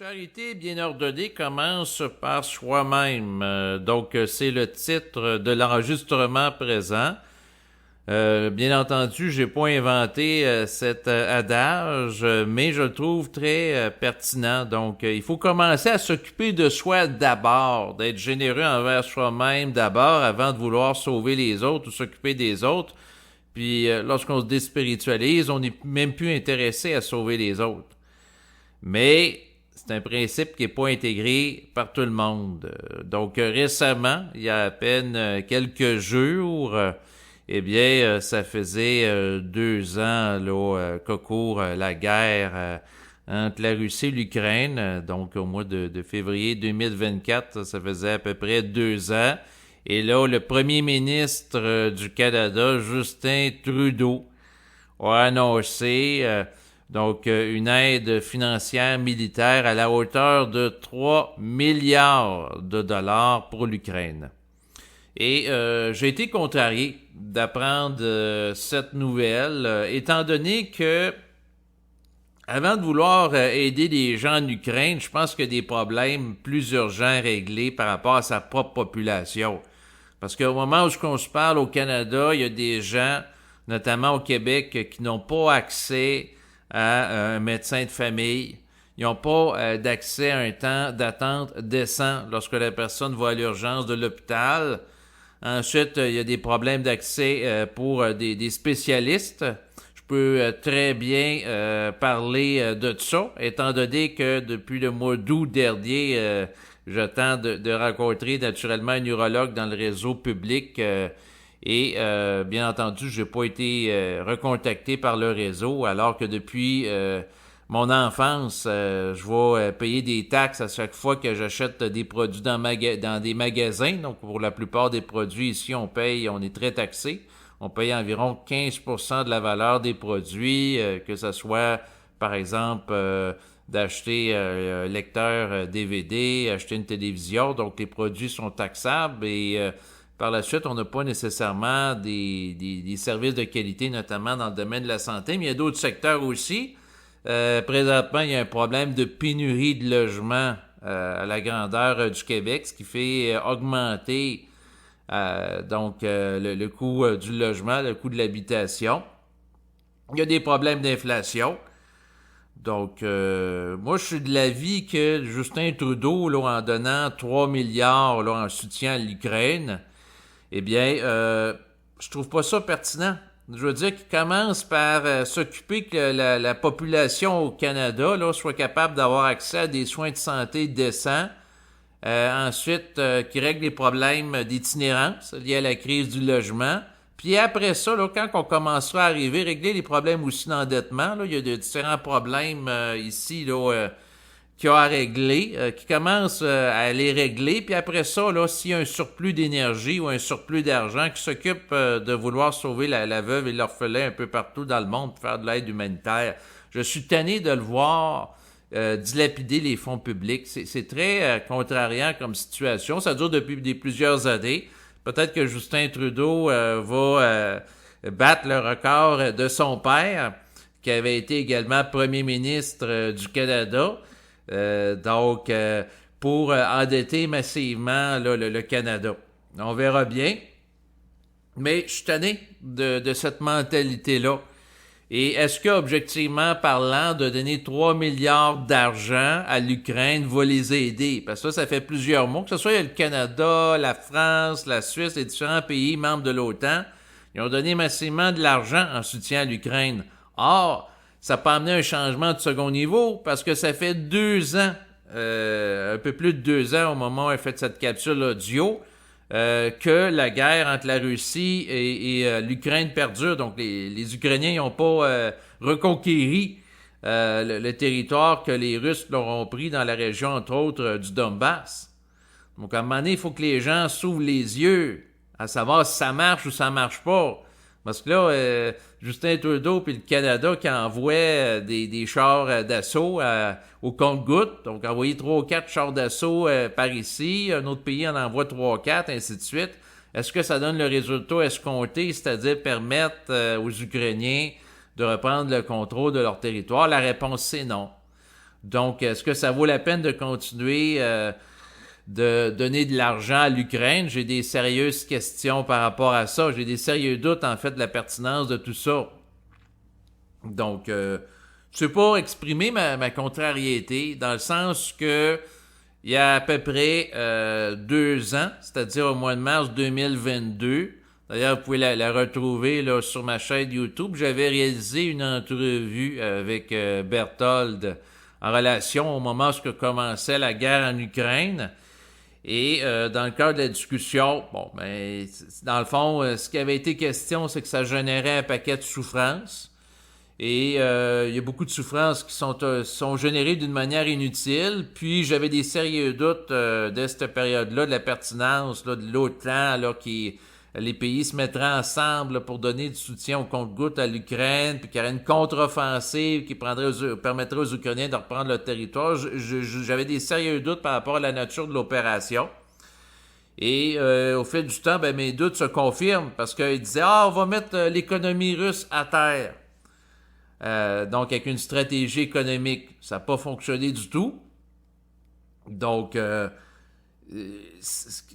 Charité bien ordonnée commence par soi-même. Donc, c'est le titre de l'enregistrement présent. Bien entendu, j'ai pas inventé cet adage, mais je le trouve très pertinent. Donc, il faut commencer à s'occuper de soi d'abord, d'être généreux envers soi-même d'abord, avant de vouloir sauver les autres ou s'occuper des autres. Puis, lorsqu'on se déspiritualise, on n'est même plus intéressé à sauver les autres. Mais c'est un principe qui n'est pas intégré par tout le monde. Donc, récemment, il y a à peine quelques jours, ça faisait 2 ans qu'ocourt la guerre entre la Russie et l'Ukraine. Donc, au mois de février 2024, ça faisait à peu près 2 ans. Et là, le premier ministre du Canada, Justin Trudeau, a annoncé une aide financière militaire à la hauteur de 3 milliards de dollars pour l'Ukraine. Et j'ai été contrarié d'apprendre cette nouvelle, étant donné que, avant de vouloir aider les gens en Ukraine, je pense qu'il y a des problèmes plus urgents à régler par rapport à sa propre population. Parce qu'au moment où on se parle au Canada, il y a des gens, notamment au Québec, qui n'ont pas accès à un médecin de famille. Ils n'ont pas d'accès à un temps d'attente décent lorsque la personne va à l'urgence de l'hôpital. Ensuite, il y a des problèmes d'accès pour des spécialistes. Je peux très bien parler de ça, étant donné que depuis le mois d'août dernier, je tente de rencontrer naturellement un urologue dans le réseau public bien entendu, j'ai pas été recontacté par le réseau, alors que depuis mon enfance, je vais payer des taxes à chaque fois que j'achète des produits dans des magasins. Donc, pour la plupart des produits ici, on est très taxé. On paye environ 15% de la valeur des produits, que ce soit, par exemple, d'acheter un lecteur DVD, acheter une télévision. Donc, les produits sont taxables et par la suite, on n'a pas nécessairement des services de qualité, notamment dans le domaine de la santé, mais il y a d'autres secteurs aussi. Présentement, il y a un problème de pénurie de logements à la grandeur du Québec, ce qui fait augmenter le coût du logement, le coût de l'habitation. Il y a des problèmes d'inflation. Donc, moi, je suis de l'avis que Justin Trudeau, là, en donnant 3 milliards là, en soutien à l'Ukraine, je trouve pas ça pertinent. Je veux dire qu'il commence par s'occuper que la population au Canada là, soit capable d'avoir accès à des soins de santé décents. Ensuite, qu'il règle les problèmes d'itinérance liés à la crise du logement. Puis après ça, là, quand on commencera à arriver, régler les problèmes aussi d'endettement, là, il y a de différents problèmes ici là, qu'il y a à régler, qui commence à les régler. Puis après ça, là, s'il y a un surplus d'énergie ou un surplus d'argent qui s'occupe de vouloir sauver la veuve et l'orphelin un peu partout dans le monde pour faire de l'aide humanitaire, je suis tanné de le voir dilapider les fonds publics. C'est très contrariant comme situation. Ça dure depuis plusieurs années. Peut-être que Justin Trudeau va battre le record de son père, qui avait été également premier ministre du Canada. Pour endetter massivement là, le Canada. On verra bien. Mais je suis tanné de cette mentalité-là. Et est-ce que, objectivement parlant, de donner 3 milliards d'argent à l'Ukraine va les aider? Parce que ça fait plusieurs mois, que ce soit le Canada, la France, la Suisse, les différents pays membres de l'OTAN, ils ont donné massivement de l'argent en soutien à l'Ukraine. Or, ça peut amener un changement de second niveau parce que ça fait 2 ans, un peu plus de 2 ans au moment où elle fait cette capsule audio, que la guerre entre la Russie et l'Ukraine perdure. Donc, les Ukrainiens n'ont pas reconquéri le territoire que les Russes leur ont pris dans la région, entre autres, du Donbass. Donc, à un moment donné, il faut que les gens s'ouvrent les yeux à savoir si ça marche ou ça marche pas. Parce que là, Justin Trudeau puis le Canada qui envoie des chars d'assaut au compte-gouttes, donc envoyer 3 ou 4 chars d'assaut par ici, un autre pays en envoie 3 ou 4, ainsi de suite. Est-ce que ça donne le résultat escompté, c'est-à-dire permettre aux Ukrainiens de reprendre le contrôle de leur territoire? La réponse, c'est non. Donc, est-ce que ça vaut la peine de continuer de donner de l'argent à l'Ukraine? J'ai des sérieuses questions par rapport à ça. J'ai des sérieux doutes, en fait, de la pertinence de tout ça. Donc, je ne sais pas exprimer ma contrariété, dans le sens que il y a à peu près 2 ans, c'est-à-dire au mois de mars 2022, d'ailleurs, vous pouvez la retrouver là, sur ma chaîne YouTube, j'avais réalisé une entrevue avec Berthold en relation au moment où commençait la guerre en Ukraine. Et dans le cadre de la discussion, bon, ben, dans le fond, ce qui avait été question, c'est que ça générait un paquet de souffrances. Et il y a beaucoup de souffrances qui sont générées d'une manière inutile. Puis j'avais des sérieux doutes de cette période-là, de la pertinence là, de l'OTAN, là, les pays se mettraient ensemble là, pour donner du soutien au compte-gouttes à l'Ukraine, puis qu'il y aurait une contre-offensive qui permettrait aux Ukrainiens de reprendre leur territoire. J'avais des sérieux doutes par rapport à la nature de l'opération. Et au fil du temps, ben, mes doutes se confirment parce qu'ils disaient « Ah, on va mettre l'économie russe à terre ». Donc, avec une stratégie économique, ça n'a pas fonctionné du tout. Donc,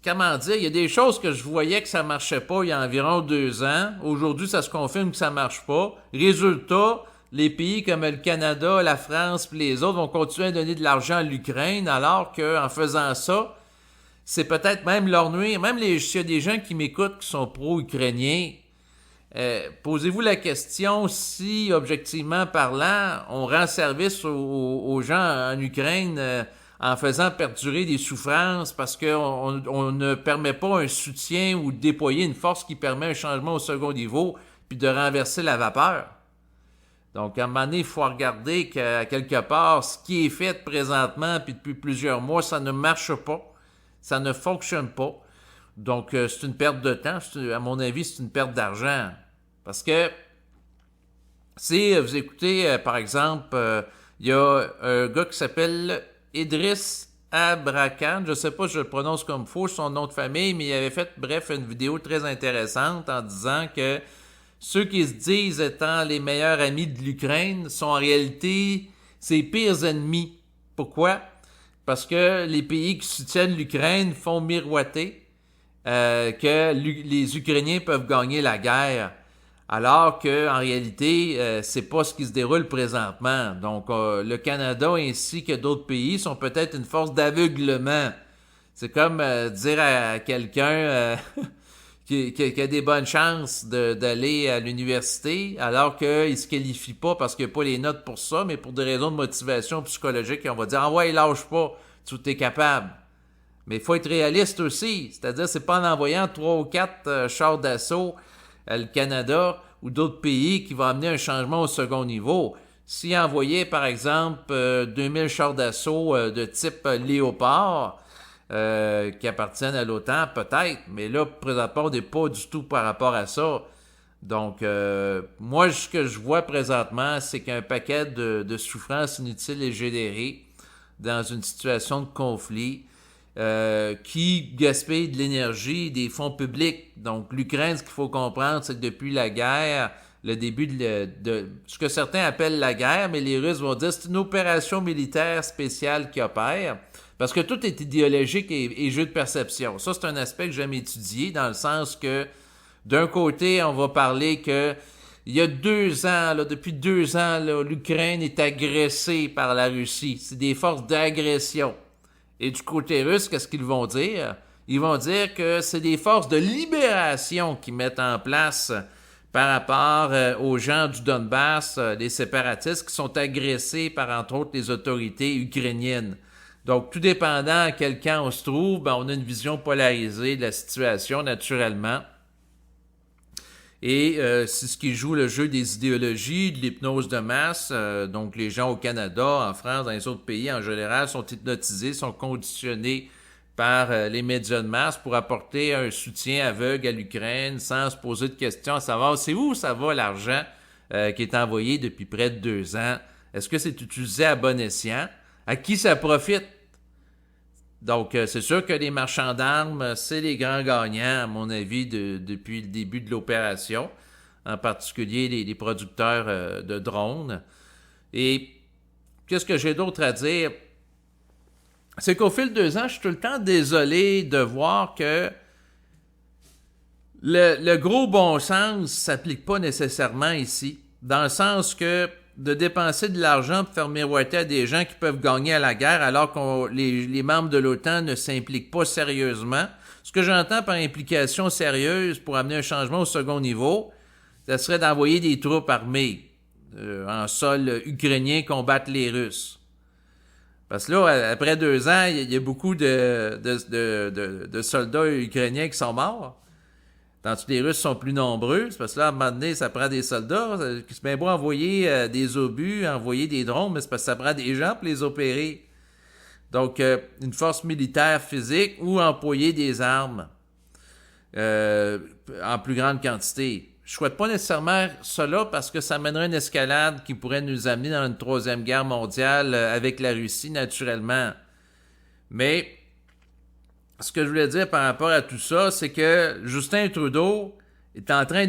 comment dire, il y a des choses que je voyais que ça ne marchait pas il y a environ 2 ans. Aujourd'hui, ça se confirme que ça ne marche pas. Résultat, les pays comme le Canada, la France et les autres vont continuer à donner de l'argent à l'Ukraine, alors qu'en faisant ça, c'est peut-être même leur nuire. Même s'il y a des gens qui m'écoutent qui sont pro-ukrainiens, posez-vous la question si, objectivement parlant, on rend service aux gens en Ukraine en faisant perdurer des souffrances parce qu'on ne permet pas un soutien ou de déployer une force qui permet un changement au second niveau puis de renverser la vapeur. Donc, à un moment donné, il faut regarder qu'à quelque part, ce qui est fait présentement puis depuis plusieurs mois, ça ne marche pas, ça ne fonctionne pas. Donc, c'est une perte de temps. À mon avis, c'est une perte d'argent. Parce que si vous écoutez, par exemple, il y a un gars qui s'appelle Idriss Abrakan, je ne sais pas si je le prononce comme faux, son nom de famille, mais il avait fait, bref, une vidéo très intéressante en disant que ceux qui se disent étant les meilleurs amis de l'Ukraine sont en réalité ses pires ennemis. Pourquoi? Parce que les pays qui soutiennent l'Ukraine font miroiter que les Ukrainiens peuvent gagner la guerre. Alors qu'en réalité, c'est pas ce qui se déroule présentement. Donc, le Canada ainsi que d'autres pays sont peut-être une force d'aveuglement. C'est comme dire à quelqu'un qui a des bonnes chances d'aller à l'université, alors qu'il ne se qualifie pas parce qu'il n'a pas les notes pour ça, mais pour des raisons de motivation psychologique, on va dire « Ah ouais, lâche pas, tu es capable ». Mais il faut être réaliste aussi, c'est-à-dire c'est pas en envoyant 3 ou 4 chars d'assaut le Canada ou d'autres pays qui vont amener un changement au second niveau. S'il envoyait, par exemple, 2000 chars d'assaut de type Léopard qui appartiennent à l'OTAN, peut-être, mais là, présentement, on n'est pas du tout par rapport à ça. Donc, moi, ce que je vois présentement, c'est qu'un paquet de souffrances inutiles est généré dans une situation de conflit qui gaspille de l'énergie et des fonds publics. Donc, l'Ukraine, ce qu'il faut comprendre, c'est que depuis la guerre, le début de ce que certains appellent la guerre, mais les Russes vont dire que c'est une opération militaire spéciale qui opère, parce que tout est idéologique et jeu de perception. Ça, c'est un aspect que j'aime étudier, dans le sens que, d'un côté, on va parler que il y a 2 ans, là, depuis 2 ans, là, l'Ukraine est agressée par la Russie. C'est des forces d'agression. Et du côté russe, qu'est-ce qu'ils vont dire? Ils vont dire que c'est des forces de libération qu'ils mettent en place par rapport aux gens du Donbass, les séparatistes qui sont agressés par, entre autres, les autorités ukrainiennes. Donc, tout dépendant à quel camp on se trouve, ben, on a une vision polarisée de la situation, naturellement. Et c'est ce qui joue le jeu des idéologies, de l'hypnose de masse. Donc, les gens au Canada, en France, dans les autres pays, en général, sont hypnotisés, sont conditionnés par les médias de masse pour apporter un soutien aveugle à l'Ukraine sans se poser de questions à savoir c'est où ça va l'argent qui est envoyé depuis près de 2 ans. Est-ce que c'est utilisé à bon escient? À qui ça profite? Donc, c'est sûr que les marchands d'armes, c'est les grands gagnants, à mon avis, depuis le début de l'opération, en particulier les producteurs de drones. Et qu'est-ce que j'ai d'autre à dire? C'est qu'au fil de 2 ans, je suis tout le temps désolé de voir que le gros bon sens ne s'applique pas nécessairement ici. Dans le sens que de dépenser de l'argent pour faire miroiter à des gens qui peuvent gagner à la guerre alors que les membres de l'OTAN ne s'impliquent pas sérieusement. Ce que j'entends par implication sérieuse pour amener un changement au second niveau, ça serait d'envoyer des troupes armées en sol ukrainien combattre les Russes. Parce que là, après 2 ans, il y a beaucoup de soldats ukrainiens qui sont morts. Tandis que les Russes sont plus nombreux. C'est parce que là, à un moment donné, ça prend des soldats. C'est bien beau envoyer des obus, envoyer des drones, mais c'est parce que ça prend des gens pour les opérer. Donc, une force militaire physique ou employer des armes en plus grande quantité. Je ne souhaite pas nécessairement cela parce que ça mènerait une escalade qui pourrait nous amener dans une 3e guerre mondiale avec la Russie, naturellement. Mais ce que je voulais dire par rapport à tout ça, c'est que Justin Trudeau est en train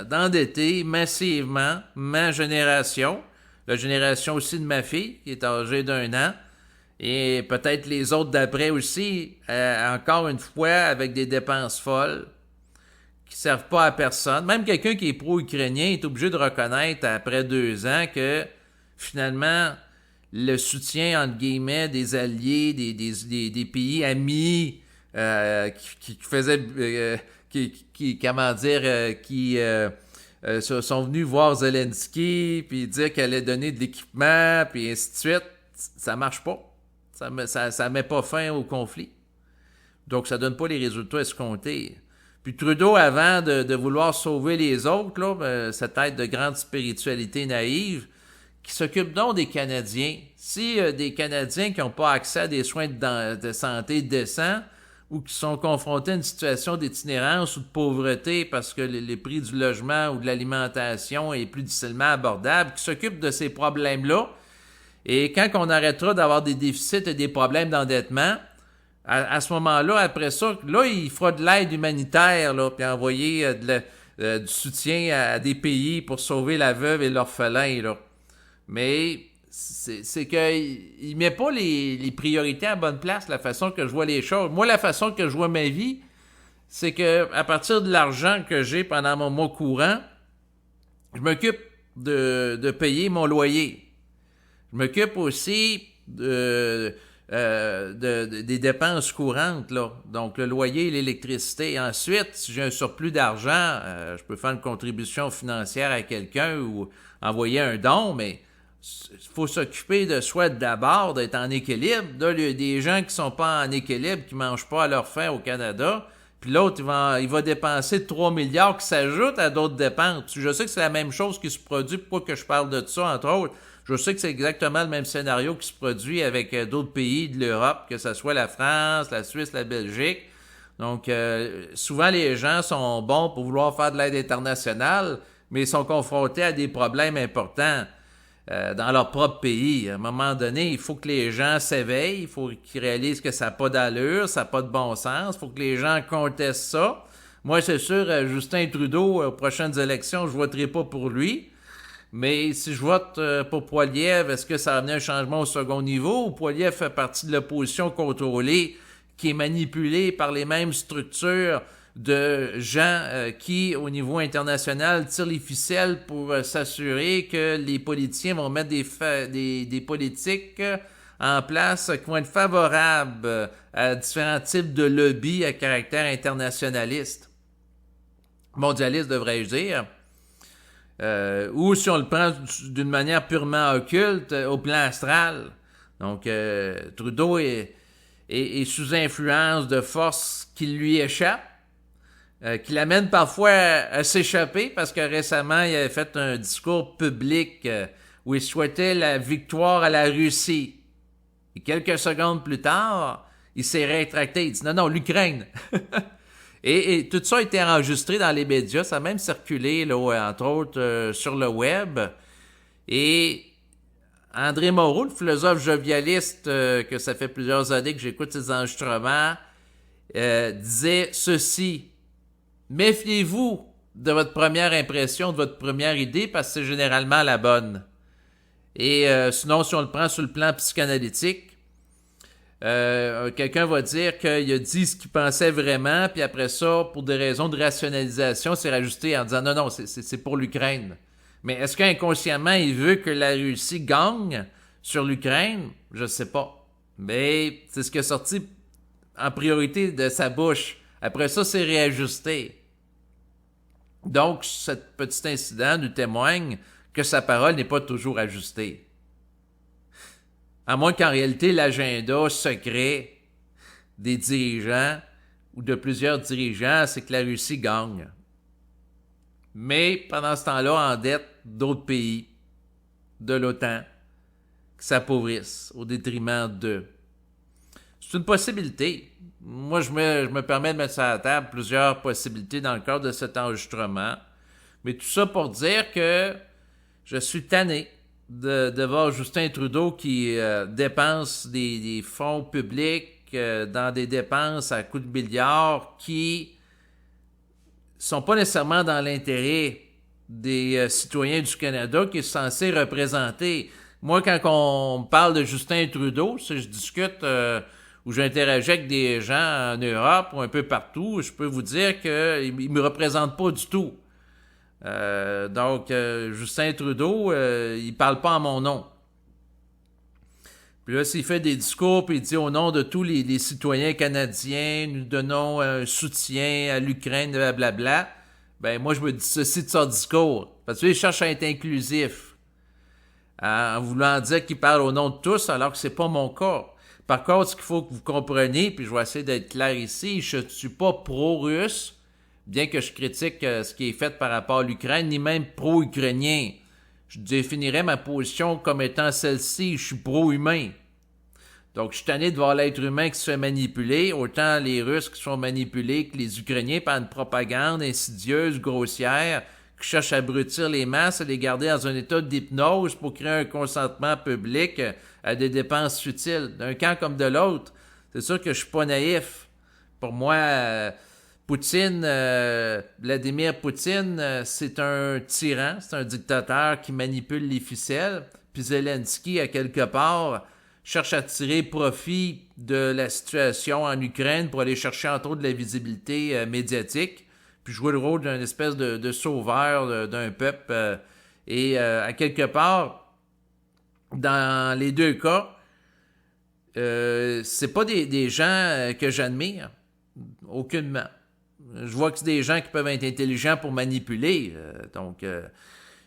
d'endetter massivement ma génération, la génération aussi de ma fille, qui est âgée d'1 an, et peut-être les autres d'après aussi, encore une fois, avec des dépenses folles qui ne servent pas à personne. Même quelqu'un qui est pro-ukrainien est obligé de reconnaître après 2 ans que finalement, le soutien, entre guillemets, des alliés, des pays amis qui faisaient... sont venus voir Zelensky, puis dire qu'elle allait donner de l'équipement, puis ainsi de suite, ça marche pas. Ça met pas fin au conflit. Donc, ça donne pas les résultats escomptés. Puis Trudeau, avant de vouloir sauver les autres, là, cette tête de grande spiritualité naïve, qui s'occupe donc des Canadiens. Si des Canadiens qui n'ont pas accès à des soins de santé décents ou qui sont confrontés à une situation d'itinérance ou de pauvreté parce que les prix du logement ou de l'alimentation est plus difficilement abordable, qui s'occupent de ces problèmes-là, et quand on arrêtera d'avoir des déficits et des problèmes d'endettement, à ce moment-là, après ça, là, il fera de l'aide humanitaire, là, puis envoyer du soutien à des pays pour sauver la veuve et l'orphelin, là. Mais c'est qu'il ne met pas les priorités à la bonne place, la façon que je vois les choses. Moi, la façon que je vois ma vie, c'est que à partir de l'argent que j'ai pendant mon mois courant, je m'occupe de payer mon loyer. Je m'occupe aussi des dépenses courantes, là. Donc, le loyer et l'électricité. Ensuite, si j'ai un surplus d'argent, je peux faire une contribution financière à quelqu'un ou envoyer un don, mais il faut s'occuper de soi d'abord, d'être en équilibre. Là, il y a des gens qui sont pas en équilibre, qui mangent pas à leur faim au Canada, puis l'autre, il va dépenser 3 milliards qui s'ajoutent à d'autres dépenses. Je sais que c'est la même chose qui se produit, pourquoi que je parle de ça, entre autres. Je sais que c'est exactement le même scénario qui se produit avec d'autres pays de l'Europe, que ce soit la France, la Suisse, la Belgique. Donc, souvent, les gens sont bons pour vouloir faire de l'aide internationale, mais ils sont confrontés à des problèmes importants dans leur propre pays. À un moment donné, il faut que les gens s'éveillent, il faut qu'ils réalisent que ça n'a pas d'allure, ça n'a pas de bon sens, il faut que les gens contestent ça. Moi, c'est sûr, Justin Trudeau, aux prochaines élections, je ne voterai pas pour lui. Mais si je vote pour Poilievre, est-ce que ça va amener un changement au second niveau ou Poilievre fait partie de l'opposition contrôlée qui est manipulée par les mêmes structures de gens qui, au niveau international, tirent les ficelles pour s'assurer que les politiciens vont mettre des politiques en place qui vont être favorables à différents types de lobbies à caractère internationaliste. Mondialiste, devrais-je dire. Ou si on le prend d'une manière purement occulte, au plan astral. Donc, Trudeau est sous influence de forces qui lui échappent, qui l'amènent parfois à s'échapper, parce que récemment, il avait fait un discours public où il souhaitait la victoire à la Russie. Et quelques secondes plus tard, il s'est rétracté. Il dit non, l'Ukraine. Et tout ça a été enregistré dans les médias, ça a même circulé, là, entre autres, sur le web. Et André Moreau, le philosophe jovialiste, que ça fait plusieurs années que j'écoute ses enregistrements, disait ceci: méfiez-vous de votre première impression, de votre première idée, parce que c'est généralement la bonne. Et sinon, si on le prend sur le plan psychanalytique, quelqu'un va dire qu'il a dit ce qu'il pensait vraiment, puis après ça, pour des raisons de rationalisation, c'est rajouté en disant non, c'est pour l'Ukraine. Mais est-ce qu'inconsciemment, il veut que la Russie gagne sur l'Ukraine? Je ne sais pas. Mais c'est ce qui est sorti en priorité de sa bouche. Après ça, c'est réajusté. Donc, ce petit incident nous témoigne que sa parole n'est pas toujours ajustée. À moins qu'en réalité, l'agenda secret des dirigeants ou de plusieurs dirigeants, c'est que la Russie gagne. Mais pendant ce temps-là, endette d'autres pays de l'OTAN qui s'appauvrissent au détriment d'eux. C'est une possibilité. Moi, je me permets de mettre sur la table plusieurs possibilités dans le cadre de cet enregistrement. Mais tout ça pour dire que je suis tanné de voir Justin Trudeau qui dépense des fonds publics dans des dépenses à coups de milliards qui sont pas nécessairement dans l'intérêt des citoyens du Canada qui est censé représenter. Moi, quand on parle de Justin Trudeau, si je discute ou j'interagis avec des gens en Europe ou un peu partout, je peux vous dire qu'il ne me représente pas du tout. Donc, Justin Trudeau, il parle pas en mon nom. Puis là, s'il fait des discours, puis il dit au nom de tous les citoyens canadiens, nous donnons un soutien à l'Ukraine, blablabla, ben moi, je me dissocie de son discours. Parce qu'il cherche à être inclusif, en voulant dire qu'il parle au nom de tous, alors que c'est pas mon cas. Par contre, ce qu'il faut que vous compreniez, puis je vais essayer d'être clair ici, je ne suis pas pro-russe, bien que je critique ce qui est fait par rapport à l'Ukraine, ni même pro-ukrainien. Je définirais ma position comme étant celle-ci, je suis pro-humain. Donc, je suis tanné de voir l'être humain qui se fait manipuler, autant les Russes qui se font manipuler que les Ukrainiens par une propagande insidieuse, grossière, qui cherche à abrutir les masses et les garder dans un état d'hypnose pour créer un consentement public à des dépenses futiles. D'un camp comme de l'autre, c'est sûr que je suis pas naïf. Pour moi, Vladimir Poutine, c'est un tyran, c'est un dictateur qui manipule les ficelles. Puis Zelensky, à quelque part, cherche à tirer profit de la situation en Ukraine pour aller chercher entre autres de la visibilité médiatique, puis jouer le rôle d'une espèce de sauveur d'un peuple. Et à quelque part, dans les deux cas, c'est pas des gens que j'admire, aucunement. Je vois que c'est des gens qui peuvent être intelligents pour manipuler,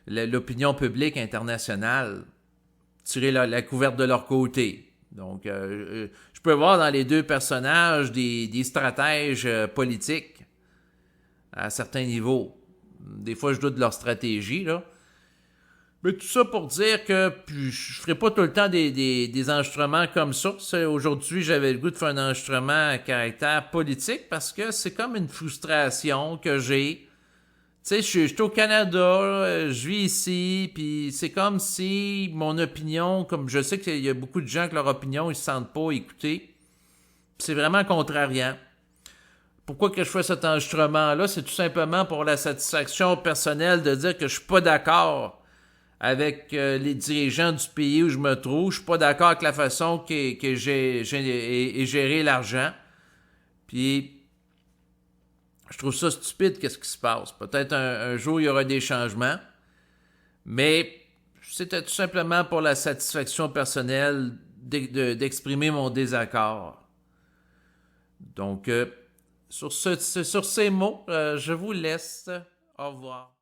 l'opinion publique internationale, tirer la couverte de leur côté. Donc, je peux voir dans les deux personnages des stratèges politiques à certains niveaux. Des fois, je doute de leur stratégie, là. Mais tout ça pour dire que je ferai pas tout le temps des enregistrements comme ça. Aujourd'hui, j'avais le goût de faire un enregistrement à caractère politique parce que c'est comme une frustration que j'ai. Tu sais, je suis au Canada, je vis ici, puis c'est comme si mon opinion, comme je sais qu'il y a beaucoup de gens que leur opinion, ils se sentent pas écoutés, c'est vraiment contrariant. Pourquoi que je fais cet enregistrement-là? C'est tout simplement pour la satisfaction personnelle de dire que je suis pas d'accord avec les dirigeants du pays où je me trouve. Je suis pas d'accord avec la façon que j'ai géré l'argent. Puis, je trouve ça stupide, qu'est-ce qui se passe. Peut-être un jour, il y aura des changements. Mais c'était tout simplement pour la satisfaction personnelle d'exprimer mon désaccord. Donc, sur ces mots, je vous laisse. Au revoir.